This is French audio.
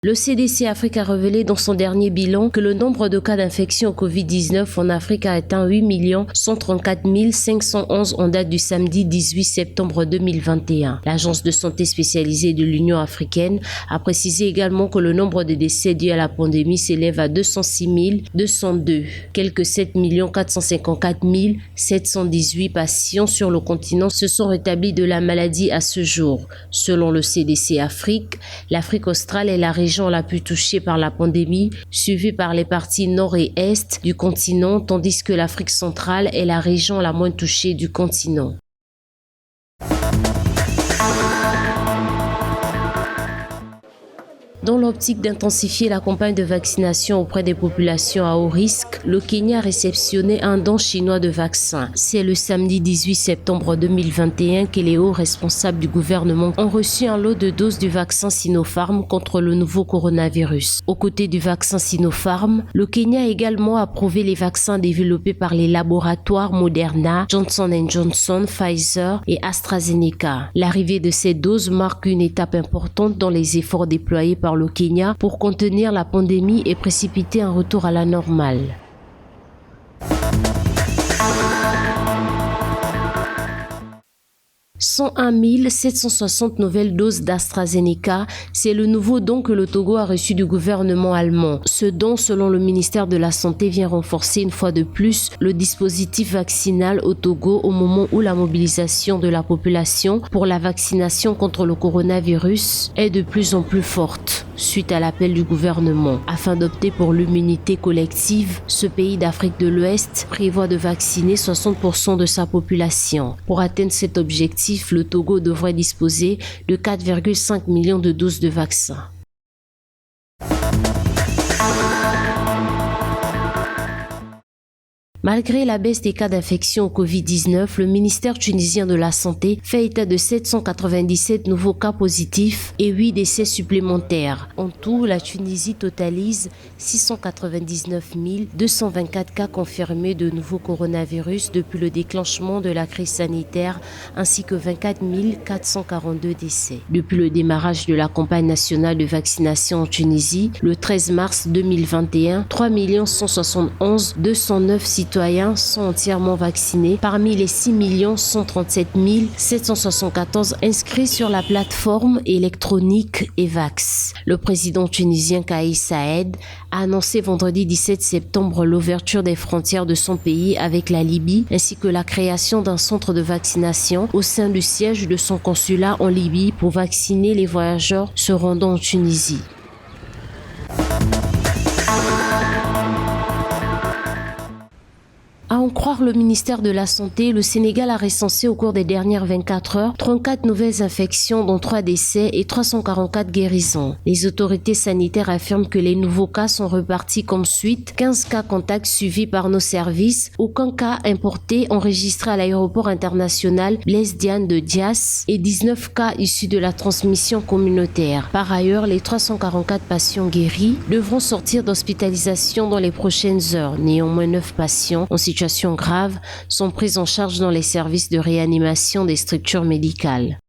Le CDC Afrique a révélé dans son dernier bilan que le nombre de cas d'infection au Covid-19 en Afrique a atteint 8 134 511 en date du samedi 18 septembre 2021. L'Agence de santé spécialisée de l'Union africaine a précisé également que le nombre de décès dus à la pandémie s'élève à 206 202. Quelques 7 454 718 patients sur le continent se sont rétablis de la maladie à ce jour. Selon le CDC Afrique, l'Afrique australe est la région la plus touchée par la pandémie, suivie par les parties nord et est du continent, tandis que l'Afrique centrale est la région la moins touchée du continent. Dans l'optique d'intensifier la campagne de vaccination auprès des populations à haut risque, le Kenya a réceptionné un don chinois de vaccins. C'est le samedi 18 septembre 2021 que les hauts responsables du gouvernement ont reçu un lot de doses du vaccin Sinopharm contre le nouveau coronavirus. Aux côtés du vaccin Sinopharm, le Kenya a également approuvé les vaccins développés par les laboratoires Moderna, Johnson & Johnson, Pfizer et AstraZeneca. L'arrivée de ces doses marque une étape importante dans les efforts déployés par le Kenya pour contenir la pandémie et précipiter un retour à la normale. 101 760 nouvelles doses d'AstraZeneca, c'est le nouveau don que le Togo a reçu du gouvernement allemand. Ce don, selon le ministère de la Santé, vient renforcer une fois de plus le dispositif vaccinal au Togo au moment où la mobilisation de la population pour la vaccination contre le coronavirus est de plus en plus forte. Suite à l'appel du gouvernement. Afin d'opter pour l'immunité collective, ce pays d'Afrique de l'Ouest prévoit de vacciner 60% de sa population. Pour atteindre cet objectif, le Togo devrait disposer de 4,5 millions de doses de vaccins. Malgré la baisse des cas d'infection au Covid-19, le ministère tunisien de la Santé fait état de 797 nouveaux cas positifs et 8 décès supplémentaires. En tout, la Tunisie totalise 699 224 cas confirmés de nouveau coronavirus depuis le déclenchement de la crise sanitaire, ainsi que 24 442 décès. Depuis le démarrage de la campagne nationale de vaccination en Tunisie, le 13 mars 2021, 3 171 209 citoyens sont entièrement vaccinés parmi les 6 137 774 inscrits sur la plateforme électronique Evax. Le président tunisien Kais Saied a annoncé vendredi 17 septembre l'ouverture des frontières de son pays avec la Libye ainsi que la création d'un centre de vaccination au sein du siège de son consulat en Libye pour vacciner les voyageurs se rendant en Tunisie. À en croire le ministère de la Santé, le Sénégal a recensé au cours des dernières 24 heures 34 nouvelles infections dont 3 décès et 344 guérisons. Les autorités sanitaires affirment que les nouveaux cas sont repartis comme suite: 15 cas contacts suivis par nos services, aucun cas importé enregistré à l'aéroport international Blaise Diagne de Diass et 19 cas issus de la transmission communautaire. Par ailleurs, les 344 patients guéris devront sortir d'hospitalisation dans les prochaines heures. Néanmoins, 9 patients en situation grave sont prises en charge dans les services de réanimation des structures médicales.